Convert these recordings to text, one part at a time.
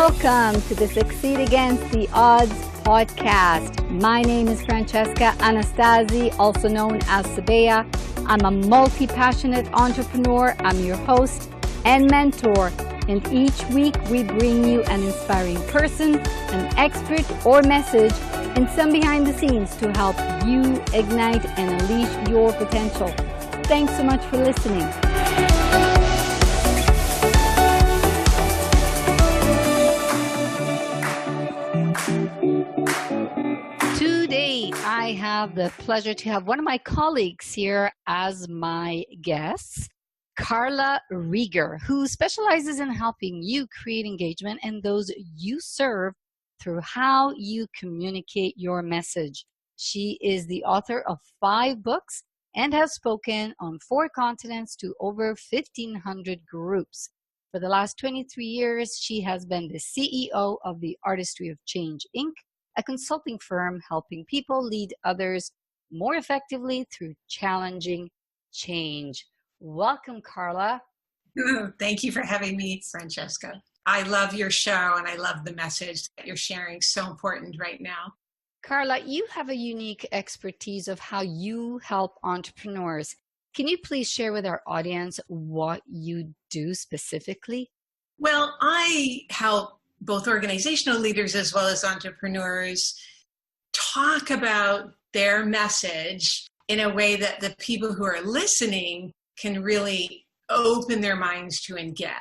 Welcome to the Succeed Against the Odds podcast. My name is Francesca Anastasi, also known as Sabea. I'm a multi-passionate entrepreneur. I'm your host and mentor. And each week we bring you an inspiring person, an expert, or message, and some behind the scenes to help you ignite and unleash your potential. Thanks so much for listening. Today, I have the pleasure to have one of my colleagues here as my guest, Carla Rieger, who specializes in helping you create engagement and those you serve through how you communicate your message. She is the author of 5 books and has spoken on 4 continents to over 1,500 groups. For the last 23 years, she has been the CEO of the Artistry of Change, Inc., a consulting firm helping people lead others more effectively through challenging change. Welcome, Carla. Thank you for having me, Francesca. I love your show and I love the message that you're sharing. So important right now. Carla, you have a unique expertise of how you help entrepreneurs. Can you please share with our audience what you do specifically? Well, I help both organizational leaders as well as entrepreneurs talk about their message in a way that the people who are listening can really open their minds to and get.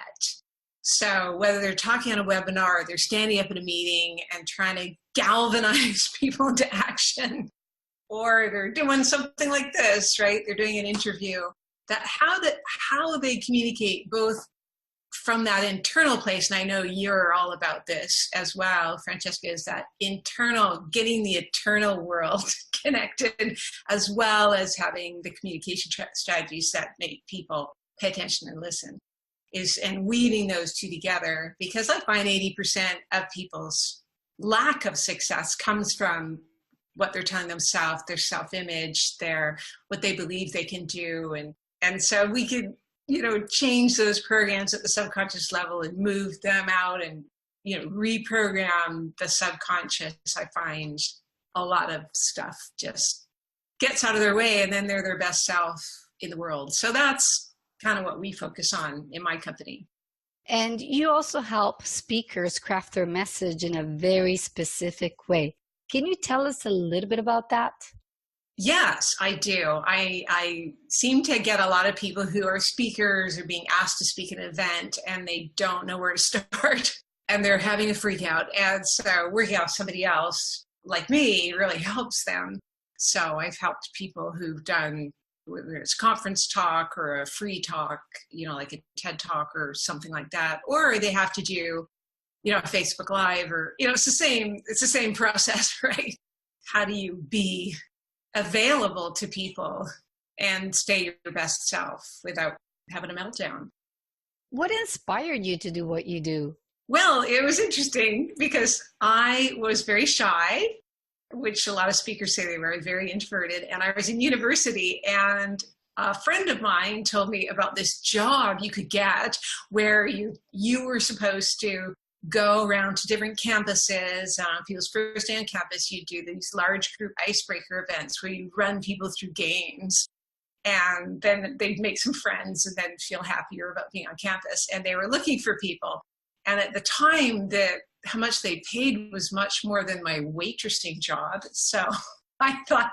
So whether they're talking on a webinar or they're standing up at a meeting and trying to galvanize people into action, or they're doing something like this, right? They're doing an interview, that how they communicate both from that internal place, and I know you're all about this as well, Francesca, is that internal, getting the internal world connected, as well as having the communication strategies that make people pay attention and listen, and weaving those two together, because I find 80% of people's lack of success comes from what they're telling themselves, their self-image, what they believe they can do, and so we could change those programs at the subconscious level and move them out and, reprogram the subconscious. I find a lot of stuff just gets out of their way and then they're their best self in the world. So that's kind of what we focus on in my company. And you also help speakers craft their message in a very specific way. Can you tell us a little bit about that? Yes, I do. I seem to get a lot of people who are speakers or being asked to speak at an event and they don't know where to start and they're having a freak out. And so working out somebody else like me really helps them. So I've helped people who've done, whether it's conference talk or a free talk, like a TED talk or something like that, or they have to do, Facebook Live or, it's the same process, right? How do you be available to people and stay your best self without having a meltdown? What inspired you to do what you do? Well, it was interesting because I was very shy, which a lot of speakers say they were very introverted. And I was in university and a friend of mine told me about this job you could get where you were supposed to go around to different campuses. People's first day on campus, you do these large group icebreaker events where you run people through games and then they'd make some friends and then feel happier about being on campus. And they were looking for people. And at the time, how much they paid was much more than my waitressing job. So I thought,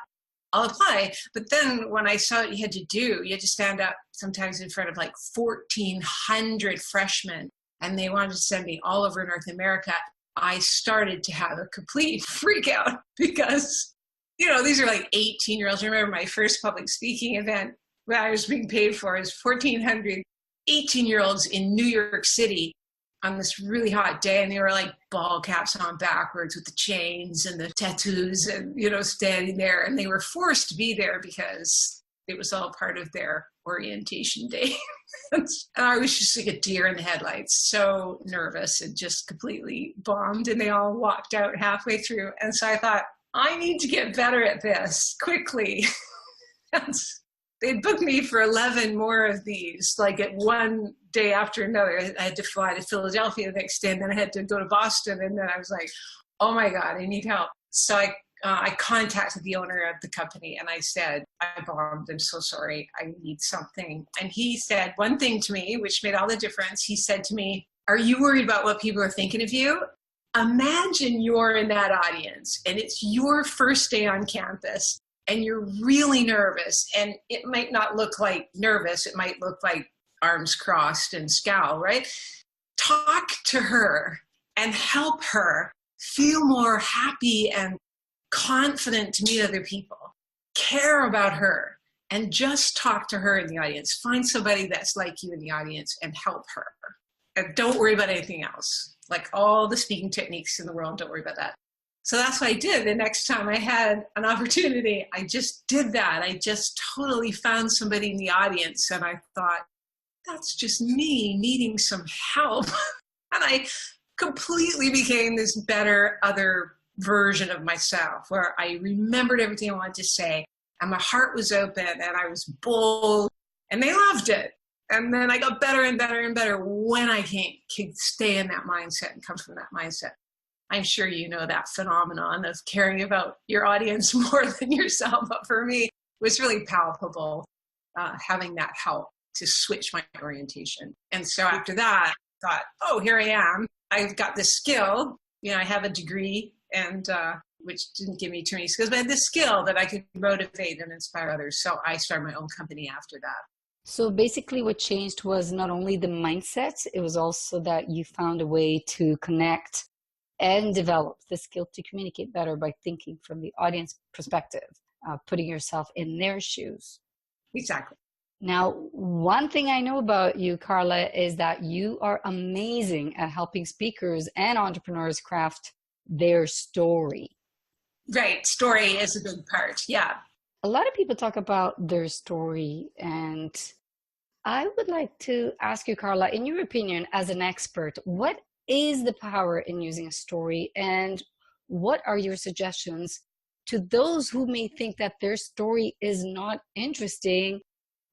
I'll apply. But then when I saw what you had to stand up sometimes in front of like 1,400 freshmen, and they wanted to send me all over North America, I started to have a complete freak out because, these are like 18-year-olds. I remember my first public speaking event that I was being paid for is 1,400 18-year-olds in New York City on this really hot day. And they were like ball caps on backwards with the chains and the tattoos and, standing there. And they were forced to be there because it was all part of their orientation day. And I was just like a deer in the headlights, so nervous and just completely bombed. And they all walked out halfway through. And so I thought, I need to get better at this quickly. they booked me for 11 more of these, like at one day after another. I had to fly to Philadelphia the next day, and then I had to go to Boston. And then I was like, oh my God, I need help. So I contacted the owner of the company and I said, I bombed, I'm so sorry, I need something. And he said one thing to me, which made all the difference. He said to me, are you worried about what people are thinking of you? Imagine you're in that audience and it's your first day on campus and you're really nervous, and it might not look like nervous. It might look like arms crossed and scowl, right? Talk to her and help her feel more happy and confident to meet other people. Care about her and just talk to her in the audience. Find somebody that's like you in the audience and help her. And don't worry about anything else. Like all the speaking techniques in the world, don't worry about that. So that's what I did. The next time I had an opportunity, I just did that. I just totally found somebody in the audience and I thought, that's just me needing some help. And I completely became this better other version of myself where I remembered everything I wanted to say and my heart was open and I was bold and they loved it. And then I got better and better and better when I could stay in that mindset and come from that mindset. I'm sure you know that phenomenon of caring about your audience more than yourself. But for me, it was really palpable having that help to switch my orientation. And so after that, I thought, oh, here I am. I've got this skill. You know, I have a degree, and which didn't give me too many skills, but I had this skill that I could motivate and inspire others. So I started my own company after that. So basically what changed was not only the mindset, it was also that you found a way to connect and develop the skill to communicate better by thinking from the audience perspective, putting yourself in their shoes. Exactly. Now, one thing I know about you, Carla, is that you are amazing at helping speakers and entrepreneurs craft their story. Right. Story is a big part. Yeah. A lot of people talk about their story, and I would like to ask you, Carla, in your opinion, as an expert, what is the power in using a story, and what are your suggestions to those who may think that their story is not interesting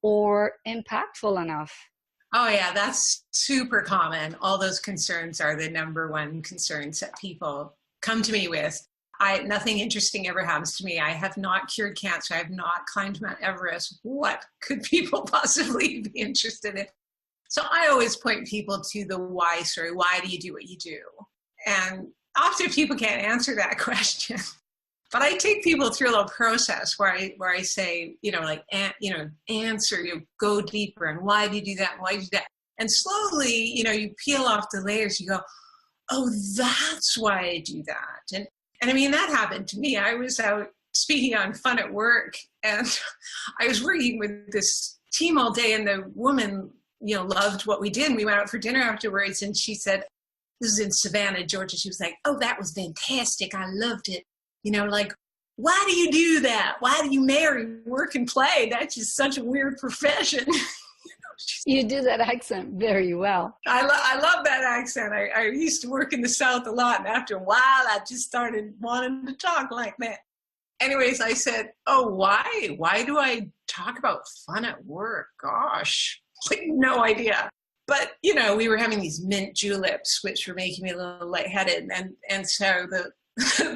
or impactful enough? Oh yeah, that's super common. All those concerns are the number one concerns that people come to me with. Nothing interesting ever happens to me. I have not cured cancer. I have not climbed Mount Everest. What could people possibly be interested in? So I always point people to the why story. Why do you do what you do? And often people can't answer that question. But I take people through a little process where I say, answer, go deeper, and why do you do that? And why do you do that? And slowly, you peel off the layers. You go, oh, that's why I do that. And I mean, that happened to me. I was out speaking on Fun at Work, and I was working with this team all day, and the woman, loved what we did. And we went out for dinner afterwards, and she said, this is in Savannah, Georgia. She was like, oh, that was fantastic. I loved it. Why do you do that? Why do you marry, work, and play? That's just such a weird profession. You do that accent very well. I love that accent. I used to work in the South a lot, and after a while, I just started wanting to talk like that. Anyways, I said, oh, why? Why do I talk about fun at work? Gosh, like no idea. But, we were having these mint juleps, which were making me a little lightheaded. And so the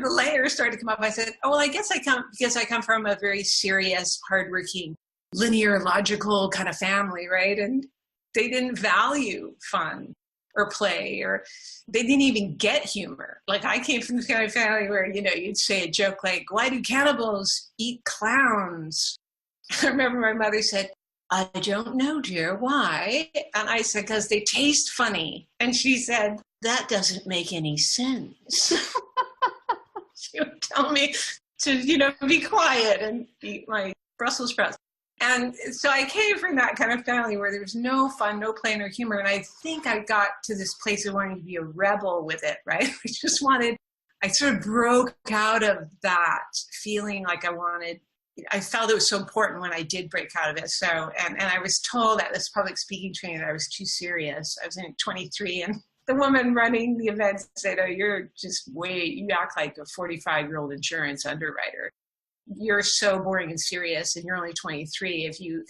layers started to come up. I said, oh, well, I guess because I come from a very serious, hardworking, linear, logical kind of family, right? And they didn't value fun or play, or they didn't even get humor. Like I came from the kind of family where, you'd say a joke like, why do cannibals eat clowns? I remember my mother said, I don't know, dear, why? And I said, because they taste funny. And she said, that doesn't make any sense. She would tell me to, be quiet and eat my Brussels sprouts. And so I came from that kind of family where there was no fun, no play, no humor. And I think I got to this place of wanting to be a rebel with it, right? I sort of broke out of that feeling like I felt it was so important when I did break out of it. So, and I was told at this public speaking training that I was too serious. I was 23, and the woman running the event said, oh, you act like a 45-year-old insurance underwriter. you're so boring and serious and you're only 23. If you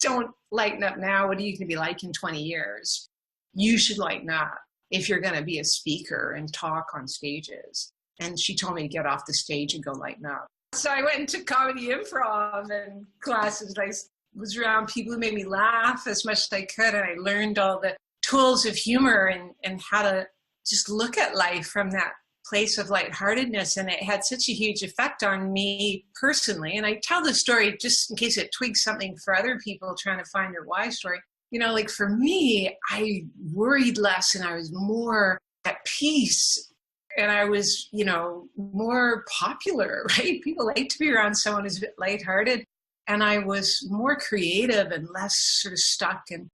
don't lighten up now, what are you going to be like in 20 years? You should lighten up if you're going to be a speaker and talk on stages. And she told me to get off the stage and go lighten up. So I went into comedy improv and classes. I was around people who made me laugh as much as I could. And I learned all the tools of humor and how to just look at life from that place of lightheartedness. And it had such a huge effect on me personally. And I tell the story just in case it twigs something for other people trying to find their why story. You know, like for me, I worried less and I was more at peace. And I was, you know, more popular, right? People like to be around someone who's a bit lighthearted. And I was more creative and less sort of stuck. And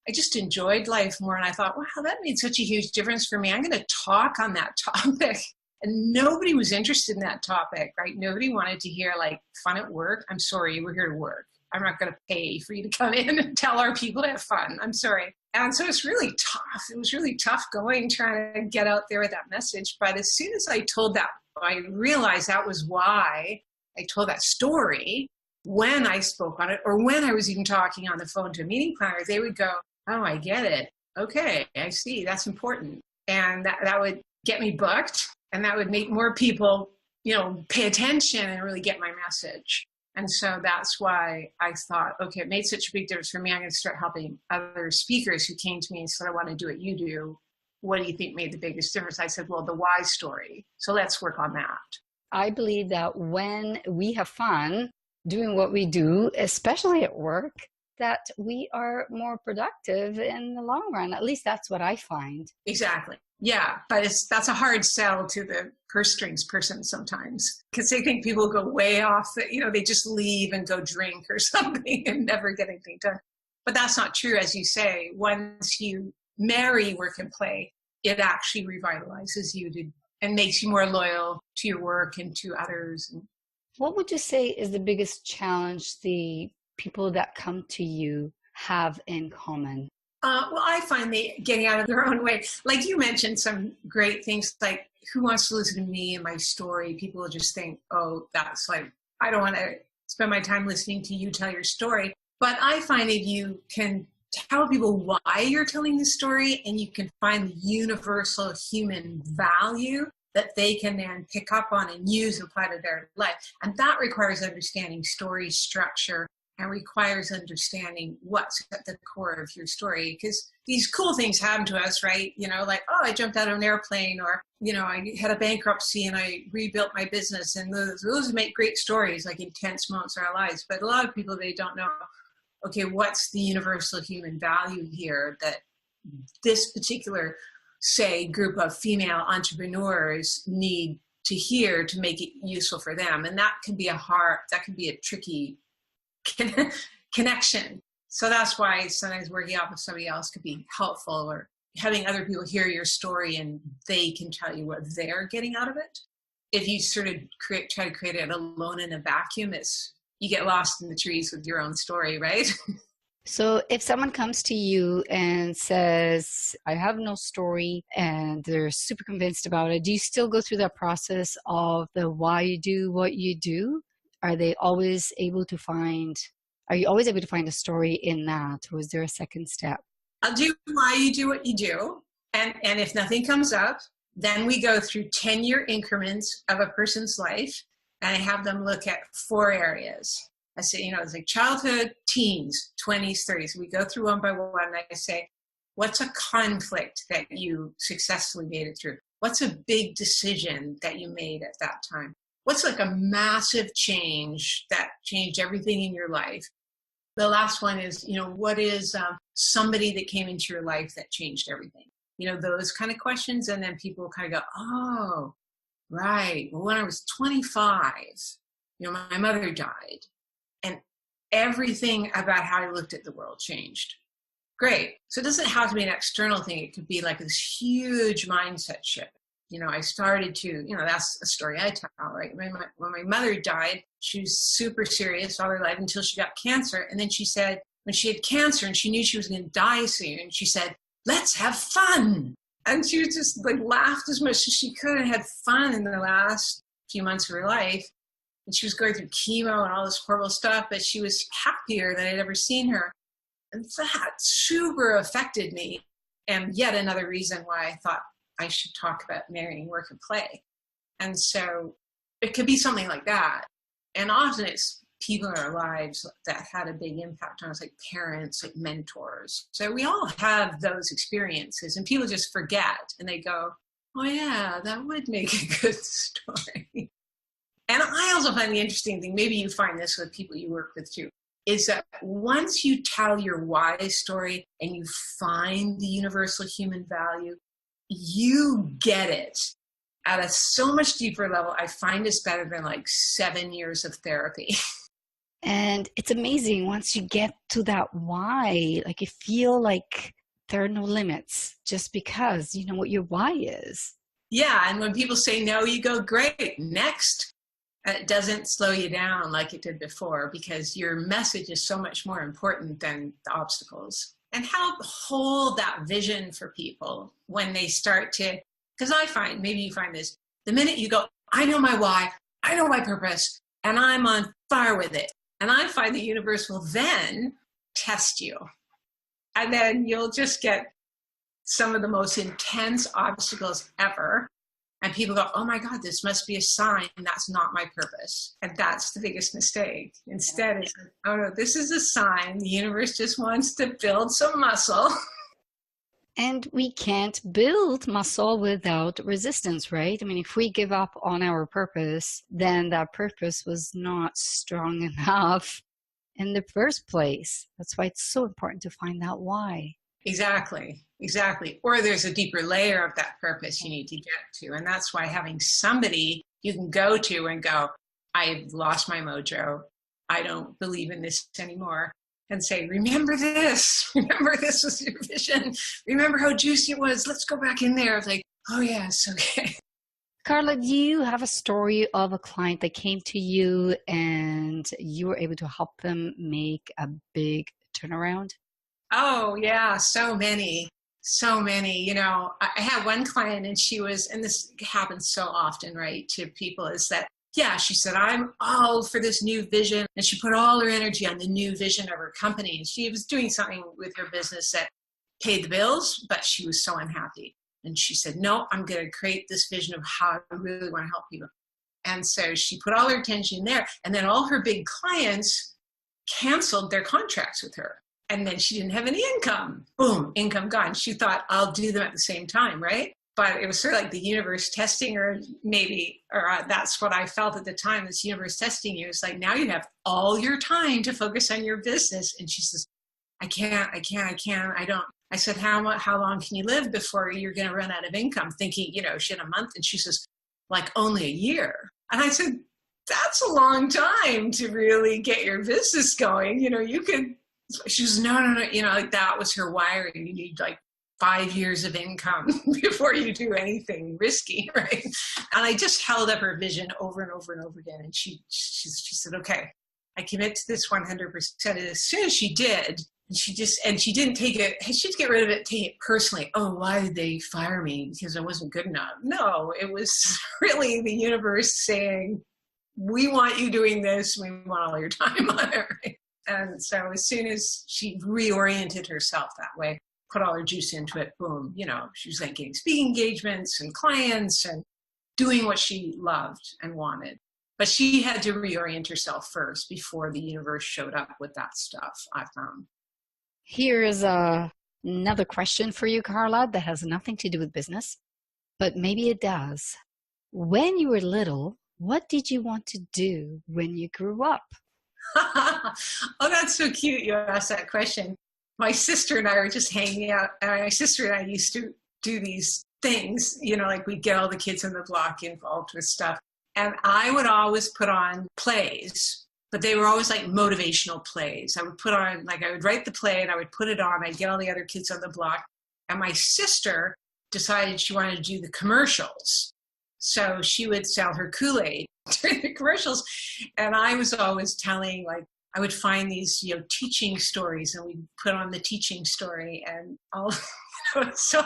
I just enjoyed life more. And I thought, wow, that made such a huge difference for me. I'm going to talk on that topic. And nobody was interested in that topic, right? Nobody wanted to hear like fun at work. I'm sorry, we're here to work. I'm not going to pay for you to come in and tell our people to have fun. I'm sorry. And so it's really tough. It was really tough going, trying to get out there with that message. But as soon as I told that, I realized that was why I told that story when I spoke on it, or when I was even talking on the phone to a meeting planner, they would go, oh, I get it. Okay, I see. That's important. And that would get me booked, and that would make more people, you know, pay attention and really get my message. And so that's why I thought, okay, it made such a big difference for me. I'm going to start helping other speakers who came to me and said, I want to do what you do. What do you think made the biggest difference? I said, well, the why story. So let's work on that. I believe that when we have fun doing what we do, especially at work, that we are more productive in the long run. At least that's what I find. Exactly. Yeah, but that's a hard sell to the purse strings person sometimes, because they think people go way off, you know, they just leave and go drink or something and never get anything done. But that's not true. As you say, once you marry work and play, it actually revitalizes you and makes you more loyal to your work and to others. What would you say is the biggest challenge the people that come to you have in common? Well, I find they getting out of their own way. Like you mentioned some great things, like who wants to listen to me and my story? People will just think, oh, that's like, I don't want to spend my time listening to you tell your story. But I find if you can tell people why you're telling the story and you can find the universal human value that they can then pick up on and use and apply to their life. And that requires understanding story structure and requires understanding what's at the core of your story. Because these cool things happen to us, right? You know, like, oh, I jumped out of an airplane, or, you know, I had a bankruptcy and I rebuilt my business. And those make great stories, like intense moments in our lives. But a lot of people, they don't know, okay, what's the universal human value here that this particular, say, group of female entrepreneurs need to hear to make it useful for them. And that can be a tricky connection. So that's why sometimes working out with somebody else could be helpful, or having other people hear your story and they can tell you what they're getting out of it. If you sort of try to create it alone in a vacuum, you get lost in the trees with your own story, right? So if someone comes to you and says, I have no story, and they're super convinced about it, do you still go through that process of the why you do what you do? Are you always able to find a story in that? Or is there a second step? I'll do why you do what you do. And if nothing comes up, then we go through 10-year increments of a person's life. And I have them look at 4 areas. I say, you know, it's like childhood, teens, 20s, 30s. We go through one by one. And I say, what's a conflict that you successfully made it through? What's a big decision that you made at that time? What's like a massive change that changed everything in your life? The last one is, you know, what is somebody that came into your life that changed everything? You know, those kind of questions. And then people kind of go, oh, right. Well, when I was 25, you know, my mother died. And everything about how I looked at the world changed. Great. So it doesn't have to be an external thing. It could be like this huge mindset shift. You know, I started to, you know, that's a story I tell, right? When my mother died, she was super serious all her life until she got cancer. And then she said, when she had cancer and she knew she was going to die soon, she said, let's have fun. And she just like laughed as much as she could and had fun in the last few months of her life. and she was going through chemo and all this horrible stuff, but she was happier than I'd ever seen her. And that super affected me. And yet another reason why I thought I should talk about marrying work and play. And so it could be something like that. And often it's people in our lives that had a big impact on us, like parents, like mentors. So we all have those experiences, and people just forget and they go, oh yeah, that would make a good story. And I also find the interesting thing, maybe you find this with people you work with too, is that once you tell your why story and you find the universal human value, you get it at a so much deeper level. I find it's better than like 7 years of therapy. And it's amazing once you get to that why, like you feel like there are no limits just because you know what your why is. Yeah, and when people say no, you go, great, next. It doesn't slow you down like it did before, because your message is so much more important than the obstacles. And help hold that vision for people when they start to, because I find, maybe you find this, the minute you go, I know my why, I know my purpose, and I'm on fire with it. And I find the universe will then test you. And then you'll just get some of the most intense obstacles ever. And people go, oh my God, this must be a sign. That's not my purpose. And that's the biggest mistake. Instead, it's like, oh no, this is a sign. The universe just wants to build some muscle. And we can't build muscle without resistance, right? I mean, if we give up on our purpose, then that purpose was not strong enough in the first place. That's why it's so important to find out why. Exactly. Or there's a deeper layer of that purpose you need to get to. And that's why having somebody you can go to and go, I've lost my mojo. I don't believe in this anymore. And say, remember this was your vision. Remember how juicy it was. Let's go back in there. It's like, oh yes, okay. Carla, do you have a story of a client that came to you and you were able to help them make a big turnaround? Oh yeah, so many. You know, I had one client and she was, and this happens so often, right, to people, is that, yeah, she said, I'm all for this new vision. And she put all her energy on the new vision of her company. And she was doing something with her business that paid the bills, but she was so unhappy. And she said, no, I'm going to create this vision of how I really want to help people. And so she put all her attention there. And then all her big clients canceled their contracts with her. And then she didn't have any income. Boom, income gone. She thought, I'll do them at the same time, right? But it was sort of like the universe testing her, maybe, or that's what I felt at the time, this universe testing you. It's like, now you have all your time to focus on your business. And she says, I can't, I don't. I said, how long can you live before you're going to run out of income? Thinking, you know, she had a month. And she says, like only a year. And I said, that's a long time to really get your business going. You know, you could, she was, no. You know, like that was her wiring. You need like 5 years of income before you do anything risky, right? And I just held up her vision over and over and over again. And she said, okay, I commit to this 100%. And as soon as she did, and she didn't take it, she'd get rid of it, take it personally. Oh, why did they fire me? Because I wasn't good enough. No, it was really the universe saying, we want you doing this. We want all your time on it. Right? And so as soon as she reoriented herself that way, put all her juice into it, boom, you know, she was like getting speaking engagements and clients and doing what she loved and wanted. But she had to reorient herself first before the universe showed up with that stuff, I found. Here is another question for you, Carla, that has nothing to do with business, but maybe it does. When you were little, what did you want to do when you grew up? Oh, that's so cute you asked that question. My sister and I were just hanging out, and my sister and I used to do these things, you know, like we'd get all the kids on the block involved with stuff. And I would always put on plays, but they were always like motivational plays. I would write the play and I would put it on. I'd get all the other kids on the block. And my sister decided she wanted to do the commercials. So she would sell her Kool-Aid during the commercials. And I was always telling, like, I would find these, you know, teaching stories, and we'd put on the teaching story and all. You know, so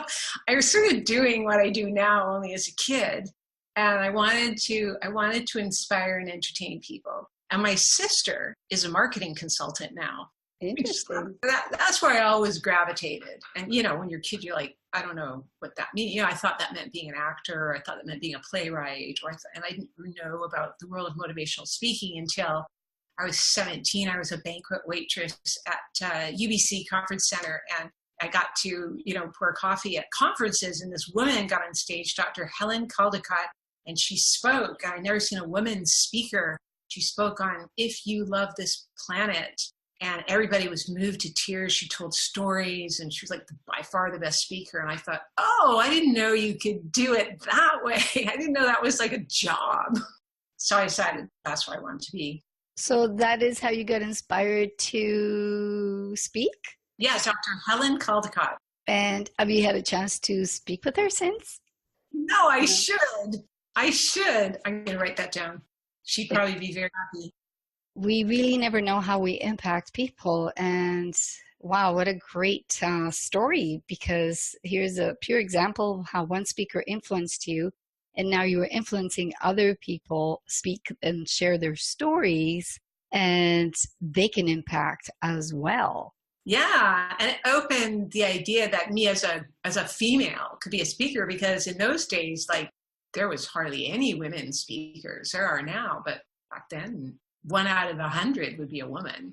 I was sort of doing what I do now, only as a kid. And I wanted to inspire and entertain people. And my sister is a marketing consultant now. Interesting. That's where I always gravitated. And, when you're a kid, you're like, I don't know what that means. I thought that meant being an actor, or I thought that meant being a playwright, and I didn't know about the world of motivational speaking until I was 17. I was a banquet waitress at UBC Conference Center, and I got to, pour coffee at conferences, and this woman got on stage, Dr. Helen Caldicott, and she spoke. I'd never seen a woman speaker. She spoke on If You Love This Planet, and everybody was moved to tears. She told stories, and she was like by far the best speaker. And I thought, oh, I didn't know you could do it that way. I didn't know that was like a job. So I decided that's what I wanted to be. So that is how you got inspired to speak? Yes, Dr. Helen Caldicott. And have you had a chance to speak with her since? No, I should. I'm going to write that down. She'd probably be very happy. We really never know how we impact people. And wow, what a great story, because here's a pure example of how one speaker influenced you. And now you are influencing other people speak and share their stories, and they can impact as well. Yeah, and it opened the idea that me as a female could be a speaker, because in those days, like, there was hardly any women speakers. There are now, but back then, 1 out of 100 would be a woman.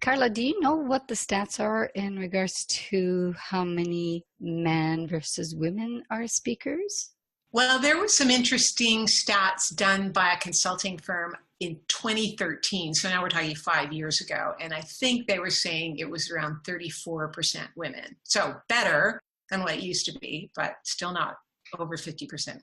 Carla, do you know what the stats are in regards to how many men versus women are speakers? Well, there was some interesting stats done by a consulting firm in 2013. So now we're talking 5 years ago. And I think they were saying it was around 34% women. So better than what it used to be, but still not over 50%.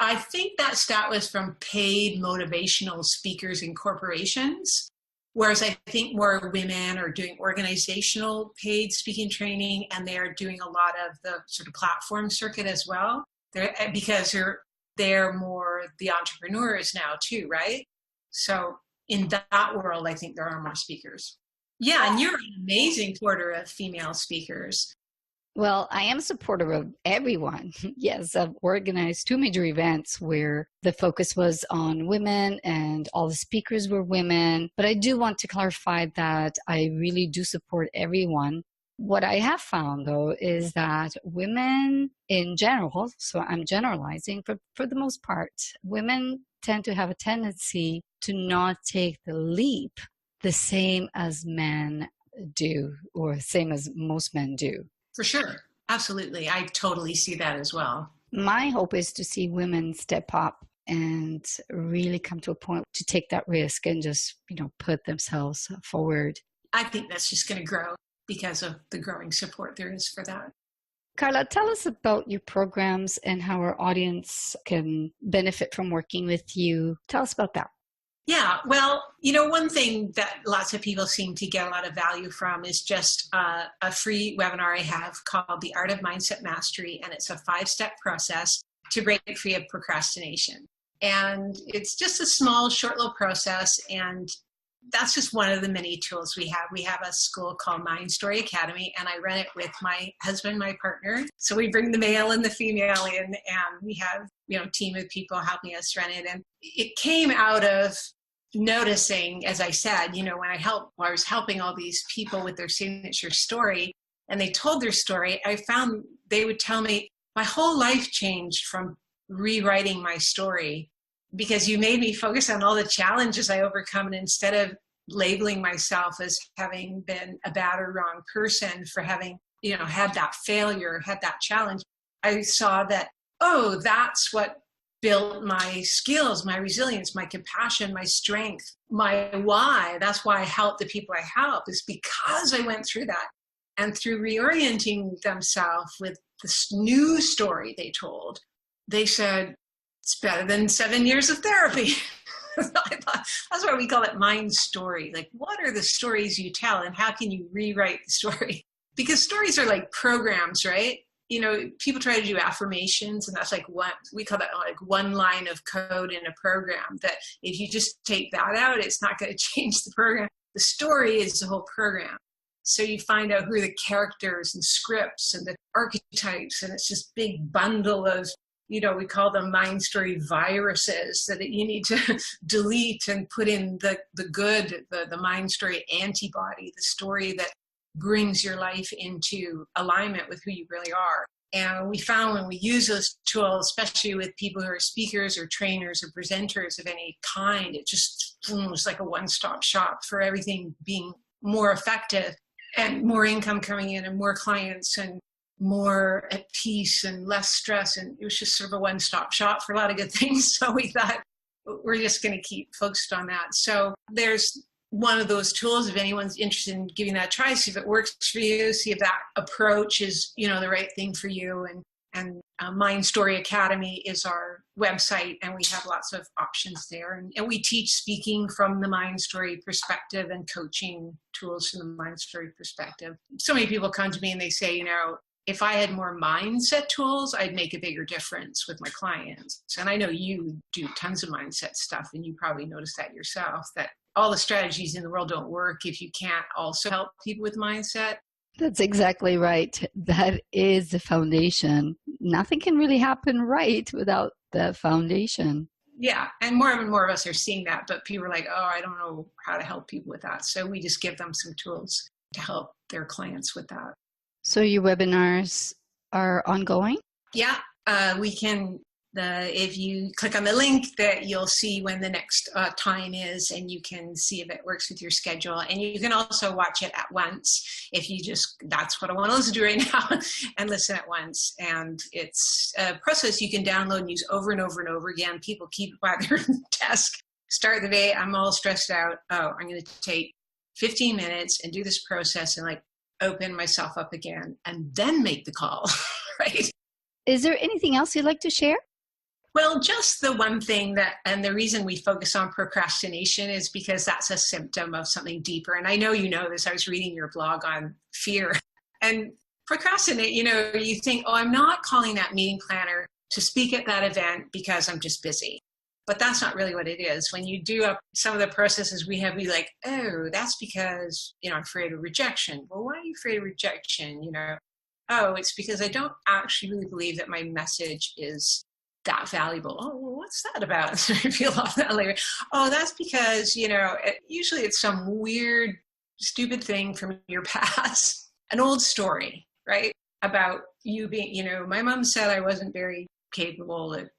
I think that stat was from paid motivational speakers in corporations, whereas I think more women are doing organizational paid speaking training, and they are doing a lot of the sort of platform circuit as well. Because they're more the entrepreneurs now too, right? So in that world, I think there are more speakers. Yeah, and you're an amazing supporter of female speakers. Well, I am a supporter of everyone. Yes, I've organized 2 major events where the focus was on women and all the speakers were women. But I do want to clarify that I really do support everyone. What I have found, though, is that women in general, so I'm generalizing, but for the most part, women tend to have a tendency to not take the leap the same as men do, or same as most men do. For sure. Absolutely. I totally see that as well. My hope is to see women step up and really come to a point to take that risk and just, put themselves forward. I think that's just going to grow because of the growing support there is for that. Carla, tell us about your programs and how our audience can benefit from working with you. Tell us about that. Yeah, well, one thing that lots of people seem to get a lot of value from is just a free webinar I have called The Art of Mindset Mastery, and it's a 5-step process to break free of procrastination. And it's just a small, short little process, and that's just one of the many tools we have. We have a school called Mind Story Academy, and I run it with my husband, my partner. So we bring the male and the female in, and we have, a team of people helping us run it. And it came out of noticing, as I said, when I was helping all these people with their signature story, and they told their story, I found they would tell me, my whole life changed from rewriting my story, because you made me focus on all the challenges I overcome, and instead of labeling myself as having been a bad or wrong person for having, had that failure, had that challenge, I saw that, oh, that's what built my skills, my resilience, my compassion, my strength, my why. That's why I help the people I help, is because I went through that. And through reorienting themselves with this new story they told, they said, it's better than 7 years of therapy. I thought, that's why we call it mind story. Like, what are the stories you tell, and how can you rewrite the story? Because stories are like programs, right? People try to do affirmations, and that's like what we call that, like one line of code in a program, that if you just take that out, it's not going to change the program. The story is the whole program. So you find out who are the characters and scripts and the archetypes, and it's this big bundle of we call them mind story viruses that you need to delete and put in the good, the mind story antibody, the story that brings your life into alignment with who you really are. And we found when we use those tools, especially with people who are speakers or trainers or presenters of any kind, it just was like a one-stop shop for everything being more effective and more income coming in and more clients and more at peace and less stress. And it was just sort of a one-stop shop for a lot of good things. So we thought we're just going to keep focused on that. So there's one of those tools, if anyone's interested in giving that a try, see if it works for you, see if that approach is, the right thing for you. And Mind Story Academy is our website, and we have lots of options there. And we teach speaking from the Mind Story perspective and coaching tools from the Mind Story perspective. So many people come to me and they say, if I had more mindset tools, I'd make a bigger difference with my clients. And I know you do tons of mindset stuff, and you probably notice that yourself, that all the strategies in the world don't work if you can't also help people with mindset. That's exactly right. That is the foundation. Nothing can really happen right without the foundation. Yeah, and more of us are seeing that, but people are like, I don't know how to help people with that. So we just give them some tools to help their clients with that. So your webinars are ongoing? Yeah, we can. If you click on the link, that you'll see when the next time is, and you can see if it works with your schedule. And you can also watch it at once if you that's what I want to listen to right now, and listen at once. And it's a process you can download and use over and over and over again. People keep it by their desk. Start the day, I'm all stressed out. I'm going to take 15 minutes and do this process and open myself up again and then make the call, right? Is there anything else you'd like to share? Well, just the one thing and the reason we focus on procrastination is because that's a symptom of something deeper. And I know you know this, I was reading your blog on fear. And procrastinate, you think, I'm not calling that meeting planner to speak at that event because I'm just busy. But that's not really what it is. When you do some of the processes we have, we like, that's because, I'm afraid of rejection. Well, why are you afraid of rejection? It's because I don't actually really believe that my message is that valuable. Well, what's that about? So I feel off that later. That's because, usually it's some weird, stupid thing from your past, an old story, right? About you being, my mom said I wasn't very capable of,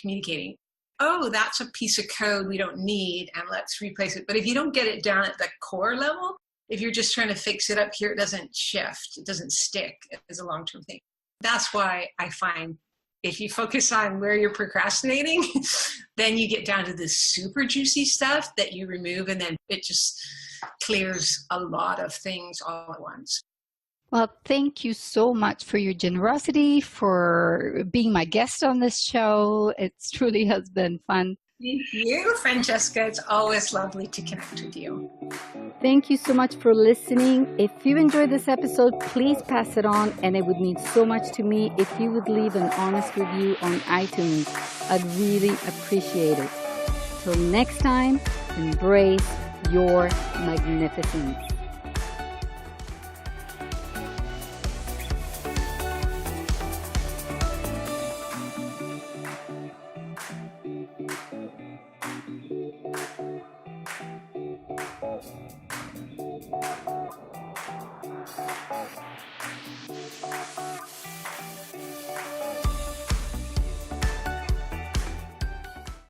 communicating. That's a piece of code we don't need, and let's replace it. But if you don't get it down at the core level, if you're just trying to fix it up here, it doesn't shift. It doesn't stick as a long-term thing. That's why I find if you focus on where you're procrastinating, then you get down to this super juicy stuff that you remove, and then it just clears a lot of things all at once. Well, thank you so much for your generosity, for being my guest on this show. It truly has been fun. Thank you, Francesca. It's always lovely to connect with you. Thank you so much for listening. If you enjoyed this episode, please pass it on, and it would mean so much to me if you would leave an honest review on iTunes. I'd really appreciate it. Till next time, embrace your magnificence.